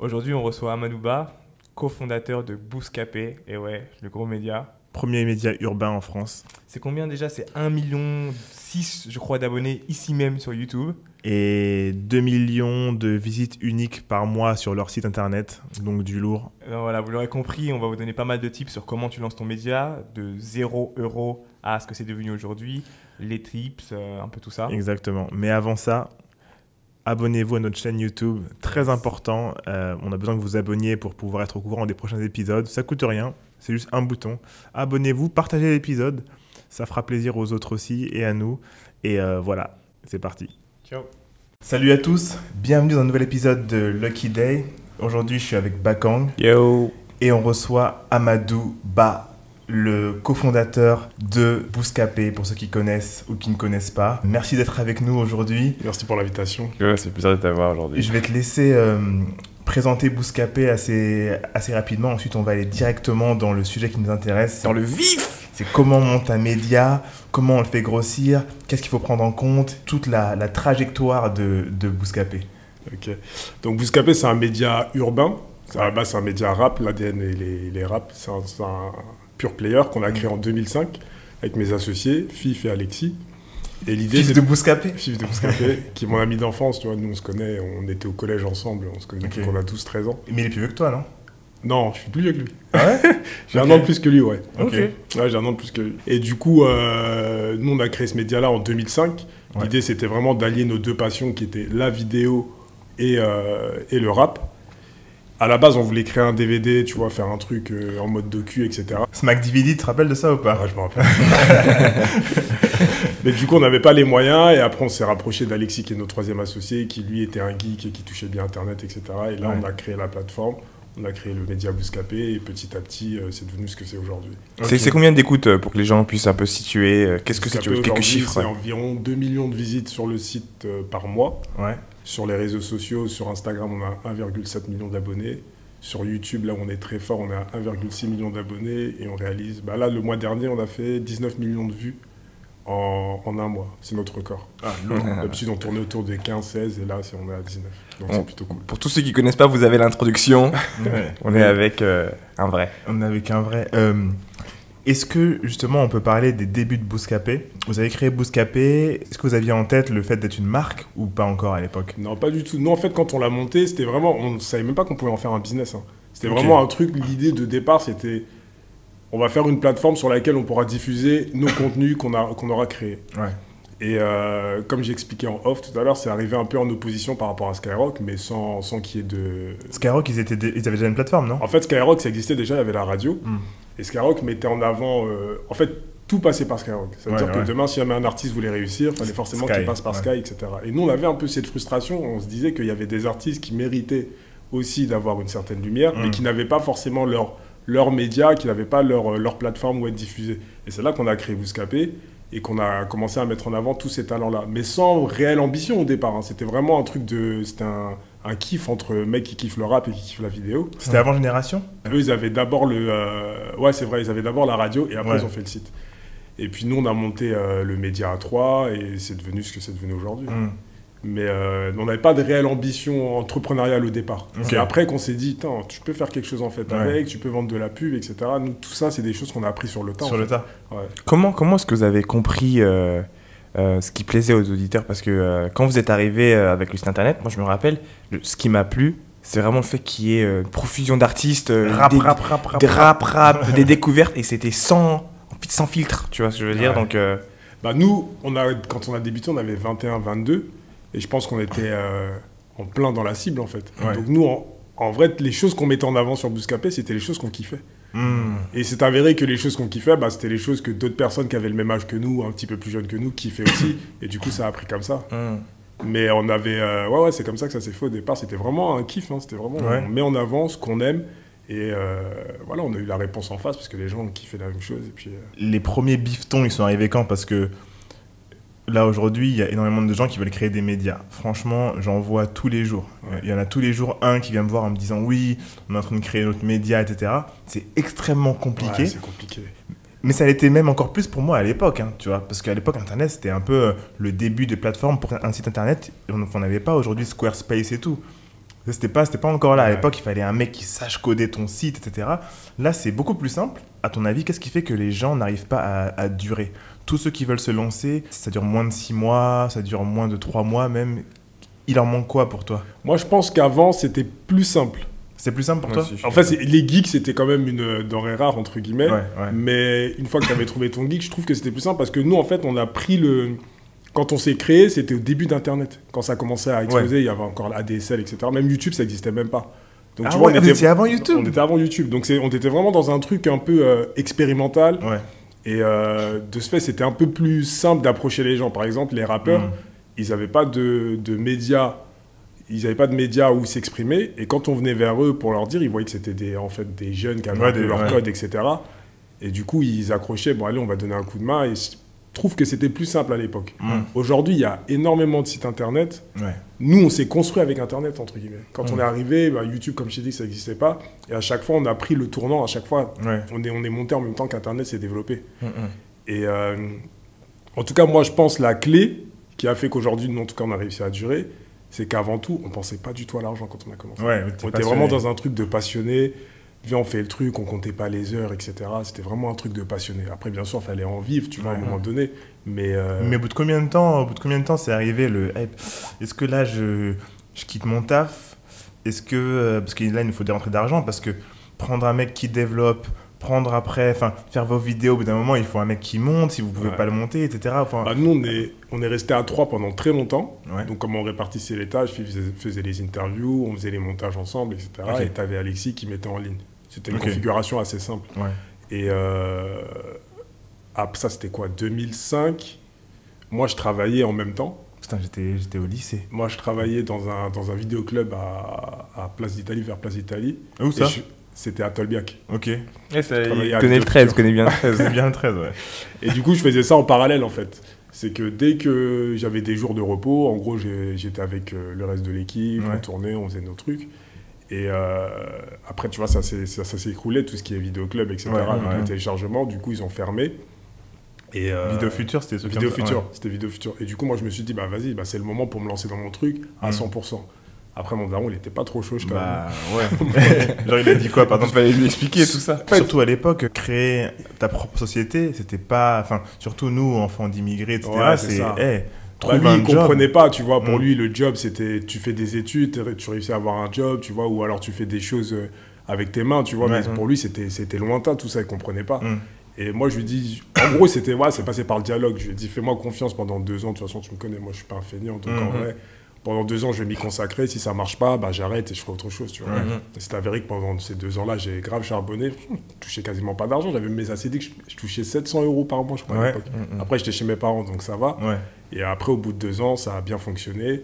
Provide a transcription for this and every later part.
Aujourd'hui, on reçoit Amadouba, cofondateur de Bouscapé, et ouais, le gros média. Premier média urbain en France. C'est combien déjà? C'est 1,6 million, je crois, d'abonnés ici même sur YouTube. Et 2 millions de visites uniques par mois sur leur site internet, donc du lourd. Alors voilà, vous l'aurez compris, on va vous donner pas mal de tips sur comment tu lances ton média, de 0 € à ce que c'est devenu aujourd'hui, les tips, un peu tout ça. Exactement. Mais avant ça, abonnez-vous à notre chaîne YouTube, très important. On a besoin que vous vous abonniez pour pouvoir être au courant des prochains épisodes. Ça coûte rien, c'est juste un bouton. Abonnez-vous, partagez l'épisode, ça fera plaisir aux autres aussi et à nous. Et voilà, c'est parti. Ciao. Salut à tous, bienvenue dans un nouvel épisode de Lucky Day. Aujourd'hui, je suis avec Bakang. Yo. Et on reçoit Amadou Ba, le cofondateur de Bouscapé, pour ceux qui connaissent ou qui ne connaissent pas. Merci d'être avec nous aujourd'hui. Merci pour l'invitation. Ouais, c'est plaisir de t'avoir aujourd'hui. Je vais te laisser présenter Bouscapé assez rapidement. Ensuite, on va aller directement dans le sujet qui nous intéresse. Dans le vif. C'est comment on monte un média, comment on le fait grossir, qu'est-ce qu'il faut prendre en compte, toute la trajectoire de Bouscapé. Ok. Donc Bouscapé, c'est un média urbain. À la base, c'est un média rap. L'ADN et les rap. C'est un pure player qu'on a créé en 2005 avec mes associés, Fif et Alexis. Et l'idée, Fif de Bouscapé. Fif de Bouscapé, qui est mon ami d'enfance. Tu vois, nous, on se connaît, on était au collège ensemble. On se connaît depuis qu'on a 12-13 ans. Mais il est plus vieux que toi, non? Non, je suis plus vieux que lui. Ah ouais? J'ai un an de plus que lui, ouais. Ok. Ouais, j'ai un an de plus que lui. Et du coup, nous, on a créé ce média-là en 2005. Ouais. L'idée, c'était vraiment d'allier nos deux passions qui étaient la vidéo et le rap. À la base, on voulait créer un DVD, tu vois, faire un truc en mode docu, etc. Smack DVD, tu te rappelles de ça ou pas? Ouais, je me rappelle. Mais du coup, on n'avait pas les moyens. Et après, on s'est rapproché d'Alexis, qui est notre troisième associé, qui lui était un geek et qui touchait bien Internet, etc. Et là, Ouais. on a créé la plateforme. On a créé le média Bouscapé et petit à petit, c'est devenu ce que c'est aujourd'hui. Ok. C'est combien d'écoutes pour que les gens puissent un peu situer Qu'est-ce que c'est Bouscapé, quelques aujourd'hui, chiffres? C'est environ 2 millions de visites sur le site par mois. Ouais. Sur les réseaux sociaux, sur Instagram, on a 1,7 million d'abonnés. Sur YouTube, là, on est très fort, on est à 1,6 million d'abonnés. Et on réalise... Bah là, le mois dernier, on a fait 19 millions de vues en un mois. C'est notre record. D'habitude, on tournait autour des 15-16 et là, on est à 19. Donc, c'est plutôt cool. Pour tous ceux qui ne connaissent pas, vous avez l'introduction. Ouais. On est avec un vrai. On est avec un vrai. Est-ce que justement on peut parler des débuts de Bouscapé? Vous avez créé Bouscapé, est-ce que vous aviez en tête le fait d'être une marque ou pas encore à l'époque? Non, pas du tout. Nous, en fait, quand on l'a monté, c'était vraiment... On ne savait même pas qu'on pouvait en faire un business. Hein. C'était Ok. vraiment un truc... L'idée de départ, c'était... On va faire une plateforme sur laquelle on pourra diffuser nos contenus qu'on aura créés. Ouais. Et comme j'expliquais en off tout à l'heure, c'est arrivé un peu en opposition par rapport à Skyrock, mais sans qu'il y ait de... Skyrock, ils avaient déjà une plateforme, non? En fait, Skyrock, ça existait déjà, il y avait la radio. Hmm. Et Skyrock mettait en avant... En fait, tout passait par Skyrock. Ça veut Ouais, dire ouais. que demain, si jamais un artiste voulait réussir, il fallait forcément Sky, qu'il passe par ouais. Sky, etc. Et nous, on avait un peu cette frustration. On se disait qu'il y avait des artistes qui méritaient aussi d'avoir une certaine lumière, mais qui n'avaient pas forcément leur média, qui n'avaient pas leur plateforme où être diffusés. Et c'est là qu'on a créé Bouscapé et qu'on a commencé à mettre en avant tous ces talents-là. Mais sans réelle ambition au départ. Hein. C'était vraiment un truc de... C'était un kiff entre mecs qui kiffent le rap et qui kiffent la vidéo. C'était avant Génération? Eux, ils avaient d'abord ouais, c'est vrai, ils avaient d'abord la radio et après, Ouais. ils ont fait le site. Et puis nous, on a monté le média à 3 et c'est devenu ce que c'est devenu aujourd'hui. Hmm. Mais on n'avait pas de réelle ambition entrepreneuriale au départ. Ok. C'est après qu'on s'est dit, tu peux faire quelque chose en fait Ouais. avec, tu peux vendre de la pub, etc. Nous, tout ça, c'est des choses qu'on a appris sur le tas. Sur en le fait. tas. Ouais. Comment est-ce que vous avez compris ce qui plaisait aux auditeurs? Parce que quand vous êtes arrivé avec le site internet, moi je me rappelle, ce qui m'a plu, c'est vraiment le fait qu'il y ait une profusion d'artistes, Rap, des rap. des découvertes, et c'était sans filtre, tu vois ce que je veux dire. Ouais. Donc, Bah, nous, quand on a débuté, on avait 21, 22. Et je pense qu'on était en plein dans la cible, en fait. Ouais. Donc nous, en vrai, les choses qu'on mettait en avant sur Bouscapé, c'était les choses qu'on kiffait. Hmm. Et c'est avéré que les choses qu'on kiffait, bah, c'était les choses que d'autres personnes qui avaient le même âge que nous, un petit peu plus jeunes que nous, kiffaient aussi. Et du coup, ça a pris comme ça. Mais on avait... ouais, c'est comme ça que ça s'est fait au départ. C'était vraiment un kiff. Hein. C'était vraiment... Ouais. On met en avant ce qu'on aime. Et voilà, on a eu la réponse en face parce que les gens ont kiffé la même chose. Et puis, Les premiers bifetons, ils sont arrivés quand? Parce que là, aujourd'hui, il y a énormément de gens qui veulent créer des médias. Franchement, j'en vois tous les jours. Ouais. Il y en a tous les jours un qui vient me voir en me disant « Oui, on est en train de créer notre média, etc. » C'est extrêmement compliqué. ouais, c'est compliqué. Mais ça l'était même encore plus pour moi à l'époque, hein, tu vois. Parce qu'à l'époque, Internet, c'était un peu le début des plateformes pour un site Internet. On n'avait pas aujourd'hui Squarespace et tout. C'était pas encore là. À l'époque, il fallait un mec qui sache coder ton site, etc. Là, c'est beaucoup plus simple. À ton avis, qu'est-ce qui fait que les gens n'arrivent pas à durer? Tous ceux qui veulent se lancer, ça dure moins de 6 mois, ça dure moins de 3 mois même. Il en manque quoi pour toi? Moi, je pense qu'avant, c'était plus simple. C'est plus simple pour toi? En fait, les geeks, c'était quand même une denrée rare, entre guillemets. Ouais. Mais une fois que tu avais trouvé ton geek, je trouve que c'était plus simple parce que nous, en fait, on a pris le... Quand on s'est créé, c'était au début d'Internet. Quand ça commençait à exploser, il y avait encore l'ADSL, etc. Même YouTube, ça n'existait même pas. Donc, tu vois, on était avant YouTube? On était avant YouTube. Donc, on était vraiment dans un truc un peu expérimental. Ouais. Et de ce fait, c'était un peu plus simple d'approcher les gens. Par exemple, les rappeurs, ils n'avaient pas de médias. Ils n'avaient pas de médias où s'exprimer. Et quand on venait vers eux pour leur dire, ils voyaient que c'était des jeunes qui avaient leur code, etc. Et du coup, ils accrochaient. Bon, allez, on va donner un coup de main. Et je trouve que c'était plus simple à l'époque. Aujourd'hui, il y a énormément de sites Internet. Ouais. Nous, on s'est construit avec Internet, entre guillemets. Quand on est arrivé, YouTube, comme je t'ai dit, ça n'existait pas. Et à chaque fois, on a pris le tournant. À chaque fois, on est monté en même temps qu'Internet s'est développé. Et en tout cas, moi, je pense la clé qui a fait qu'aujourd'hui, nous, en tout cas, on a réussi à durer, c'est qu'avant tout, on ne pensait pas du tout à l'argent quand on a commencé. Ouais, on était vraiment dans un truc de passionné. Viens, on fait le truc, on comptait pas les heures, etc. C'était vraiment un truc de passionné. Après, bien sûr, il fallait en vivre, tu vois, à un moment donné. Mais au bout de combien de temps c'est arrivé le hype? Est-ce que là, je quitte mon taf? Est-ce que... parce que là, il nous faut des rentrées d'argent, parce que prendre un mec qui développe, faire vos vidéos, au bout d'un moment, il faut un mec qui monte, si vous pouvez pas le monter, etc. Nous, on est resté à 3 pendant très longtemps. Ouais. Donc, comme on répartissait les tâches, faisait les interviews, on faisait les montages ensemble, etc. Okay. Et tu avais Alexis qui mettait en ligne. C'était une configuration assez simple. Ouais. Et ça, c'était quoi, 2005? Moi, je travaillais en même temps. Putain, j'étais au lycée. Moi, je travaillais dans un vidéoclub à Place d'Italie, vers Place d'Italie. Où ça? C'était à Tolbiac. Ok. Il connaît le 13, connaît bien le 13. C'est bien le 13, ouais. Et du coup, je faisais ça en parallèle, en fait. C'est que dès que j'avais des jours de repos, en gros, j'étais avec le reste de l'équipe, on tournait, on faisait nos trucs. Et après, tu vois, ça s'est écroulé, tout ce qui est vidéoclub, etc. Le téléchargement, du coup, ils ont fermé. Et Vidéo Future, c'était ce Vidéo Future, c'était Vidéo Future. Et du coup, moi, je me suis dit, vas-y, c'est le moment pour me lancer dans mon truc à 100%. Après, mon daron, il était pas trop chaud, je Genre, il a dit quoi, pardon? Il fallait lui expliquer tout ça. Surtout à l'époque, créer ta propre société, c'était pas... Enfin, surtout nous, enfants d'immigrés, etc. Lui, il comprenait pas, tu vois. Pour lui, le job, c'était tu fais des études, tu réussis à avoir un job, tu vois, ou alors tu fais des choses avec tes mains, tu vois. Mais pour lui, c'était lointain, tout ça, il comprenait pas. Et moi, je lui dis, en gros, c'est passé par le dialogue. Je lui ai dit, fais-moi confiance pendant 2 ans. De toute façon, tu me connais, moi, je suis pas un feignant. Donc, en vrai, pendant 2 ans, je vais m'y consacrer. Si ça marche pas, j'arrête et je ferai autre chose, tu vois. C'est avéré que pendant ces 2 ans-là, j'ai grave charbonné. Je touchais quasiment pas d'argent. J'avais mes ACD, je touchais 700 € par mois, je crois, à l'époque. Après, j'étais chez mes parents, donc ça va. Et après, au bout de 2 ans, ça a bien fonctionné.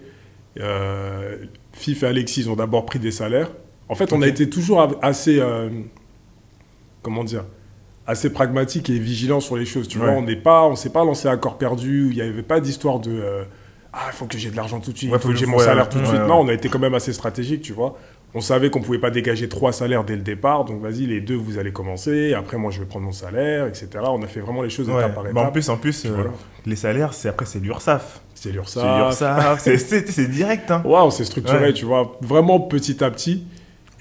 Fif et Alexis, ils ont d'abord pris des salaires. En fait, on a été toujours assez... assez pragmatique et vigilant sur les choses, tu vois. On s'est pas lancé à corps perdu, il n'y avait pas d'histoire de il faut que j'ai de l'argent tout de suite, il faut que j'ai mon salaire tout de suite. Non, on a été quand même assez stratégique, tu vois. On savait qu'on pouvait pas dégager 3 salaires dès le départ, donc vas-y, les 2, vous allez commencer, après moi je vais prendre mon salaire, etc. On a fait vraiment les choses étape par étape. En plus les salaires, c'est l'URSSAF. C'est l'URSSAF, c'est direct. Hein. Ouais, on s'est structuré, tu vois, vraiment petit à petit.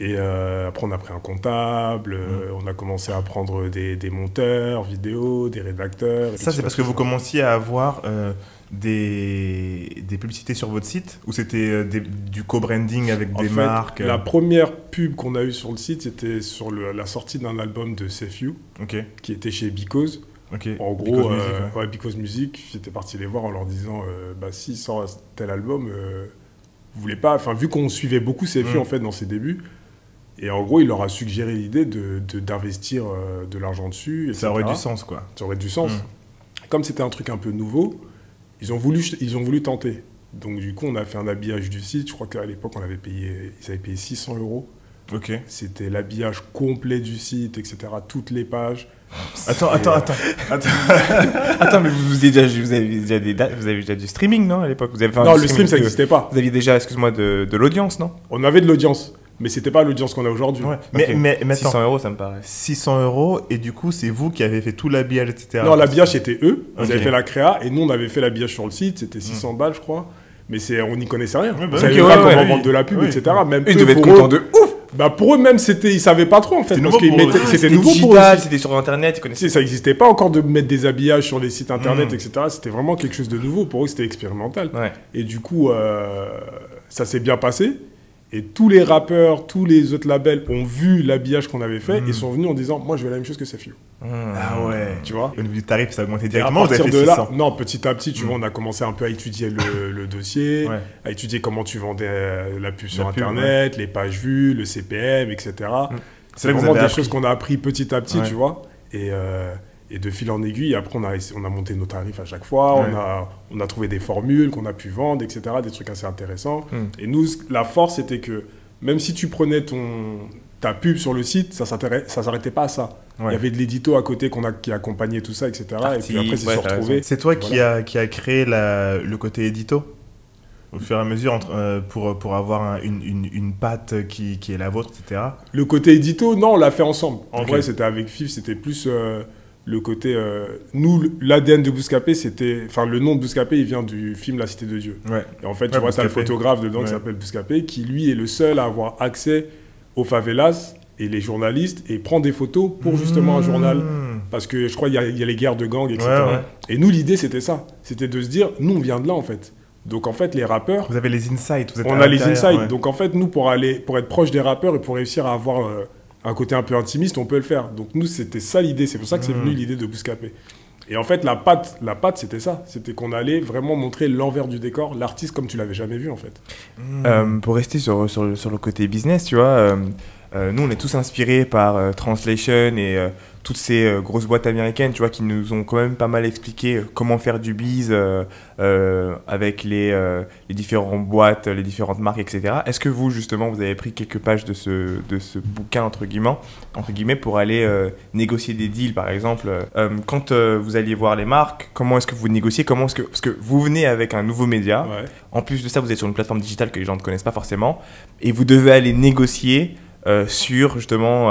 Et après, on a pris un comptable, on a commencé à prendre des monteurs vidéo, des rédacteurs. Ça, c'est parce que vous commenciez à avoir des publicités sur votre site, ou c'était du co-branding avec des marques? La première pub qu'on a eue sur le site, c'était sur la sortie d'un album de Safe You, qui était chez Because. En gros, Because Music, j'étais parti les voir en leur disant si sort tel album, vous voulez pas... Enfin, vu qu'on suivait beaucoup Safe You en fait dans ses débuts, et en gros, il leur a suggéré l'idée d'investir de l'argent dessus. Etc. Ça aurait du sens, quoi. Ça aurait du sens. Comme c'était un truc un peu nouveau, ils ont voulu tenter. Donc, du coup, on a fait un habillage du site. Je crois qu'à l'époque, ils avaient payé 600 €. C'était l'habillage complet du site, etc. Toutes les pages. Attends. Attends, mais vous avez déjà du streaming, non, à l'époque? Non, le stream, ça n'existait pas. Vous aviez déjà, excuse-moi, de l'audience, non? On avait de l'audience. Mais c'était pas l'audience qu'on a aujourd'hui. Mais 600 €, ça me paraît. 600 €, et du coup, c'est vous qui avez fait tout l'habillage, etc. Non, l'habillage, c'était eux. Ils avaient fait la créa, et nous, on avait fait l'habillage sur le site. C'était 600 balles, je crois. Mais on n'y connaissait rien. Ouais, bah On savait ok, pas ouais, comment ouais. vendre de la pub, Oui. etc. Même Ils eux, devaient être pour eux- contents de ouf. Bah pour eux même, ils savaient pas trop en fait. C'était Parce nouveau qu'ils pour eux. mettaient- c'était C'était nouveau pour eux digital, aussi. c'était sur Internet, ils Tu connaissaient. sais, ça n'existait pas encore de mettre des habillages sur les sites internet, Mm. etc. C'était vraiment quelque chose de nouveau. Pour eux, c'était expérimental. Ouais. Et du coup, ça s'est bien passé. Et tous les rappeurs, tous les autres labels ont vu l'habillage qu'on avait fait et sont venus en disant, moi, je veux la même chose que Sefio. Ah ouais. Tu vois. Au niveau du tarif, ça a augmenté Et à directement. Vous avez partir fait de là, 600. non, petit à petit, tu vois, on a commencé un peu à étudier le dossier, Ouais. à étudier comment tu vendais la pub sur La pub, Internet, les pages vues, le CPM, etc. C'est là C'est que vous vraiment avez des appris. choses qu'on a appris petit à petit, Ouais. tu vois. Et de fil en aiguille, après, on a monté nos tarifs à chaque fois, Ouais. on a trouvé des formules qu'on a pu vendre, etc. Des trucs assez intéressants. Mm. Et nous, la force, c'était que même si tu prenais ta pub sur le site, ça s'arrêtait pas à ça. Ouais. Il y avait de l'édito à côté qui accompagnait tout ça, etc. et puis Articles, après, c'est ouais, se t'as retrouver. C'est toi Voilà. qui a créé le côté édito au fur et à mesure pour avoir une patte qui est la vôtre, etc. Le côté édito, non, on l'a fait ensemble. En Ok. vrai, c'était avec FIF, c'était plus le côté... nous, l'ADN de Bouscapé, c'était... Enfin, le nom de Bouscapé, il vient du film La Cité de Dieu. Ouais. Et en fait, tu Ouais, vois, t'as le Bouscapé. photographe dedans qui Ouais. s'appelle Bouscapé, qui lui est le seul à avoir accès aux favelas et les journalistes et prend des photos pour justement un journal. Parce que je crois qu'il y a les guerres de gangs, etc. Ouais, ouais. Et nous, l'idée, c'était ça. C'était de se dire, nous, on vient de là, en fait. Donc, en fait, les rappeurs, Vous avez les insights. Vous êtes on à a les l'intérieur, insights. ouais. Donc, en fait, nous, pour être proche des rappeurs et pour réussir à avoir un côté un peu intimiste, on peut le faire. Donc, nous, c'était ça l'idée. C'est pour ça que c'est venu l'idée de Bouscapé. Et en fait, la patte, c'était ça. C'était qu'on allait vraiment montrer l'envers du décor, l'artiste comme tu l'avais jamais vu, en fait. Pour rester sur le côté business, tu vois, nous on est tous inspirés par Translation et toutes ces grosses boîtes américaines, tu vois, qui nous ont quand même pas mal expliqué comment faire du biz avec les différentes boîtes, les différentes marques, etc. Est-ce que vous, justement, vous avez pris quelques pages de ce bouquin, entre guillemets, pour aller négocier des deals, par exemple quand vous alliez voir les marques, comment est-ce que vous négociez, parce que vous venez avec un nouveau média, Ouais. en plus de ça, vous êtes sur une plateforme digitale que les gens ne connaissent pas forcément, et vous devez aller négocier sur justement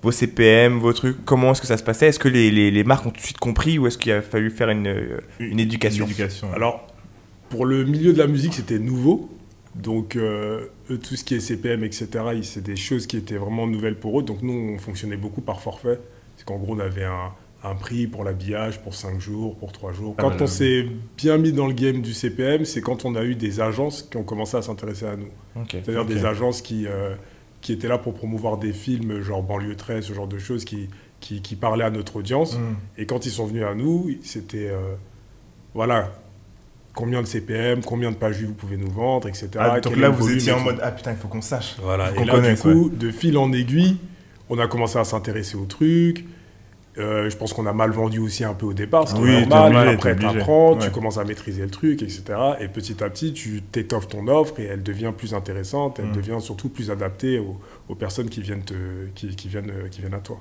vos CPM, vos trucs. Comment est-ce que ça se passait? Est-ce que les marques ont tout de suite compris ou est-ce qu'il a fallu faire une éducation? Une éducation. Alors, pour le milieu de la musique, c'était nouveau. Donc, eux, tout ce qui est CPM, etc., c'est des choses qui étaient vraiment nouvelles pour eux. Donc, nous, on fonctionnait beaucoup par forfait. C'est qu'en gros, on avait un prix pour l'habillage, pour 5 jours, pour 3 jours. Quand on s'est bien mis dans le game du CPM, c'est quand on a eu des agences qui ont commencé à s'intéresser à nous. Ok. C'est-à-dire Ok. des agences qui étaient là pour promouvoir des films, genre Banlieue 13, ce genre de choses, qui parlaient à notre audience. Et quand ils sont venus à nous, c'était... voilà, combien de CPM, combien de pages vues vous pouvez nous vendre, etc. Ah, donc quel là, est le vous volume étiez et en tout. mode ah putain, il faut qu'on sache. Voilà, Faut et qu'on là, connaisse, du coup, de fil en aiguille, on a commencé à s'intéresser au truc. Je pense qu'on a mal vendu aussi un peu au départ, ce qui Oui, est t'es normal. obligé, Après, t'es obligé. t'apprends, tu Ouais. commences à maîtriser le truc, etc. Et petit à petit, tu t'étoffes ton offre et elle devient plus intéressante. Elle devient surtout plus adaptée aux personnes qui viennent à toi.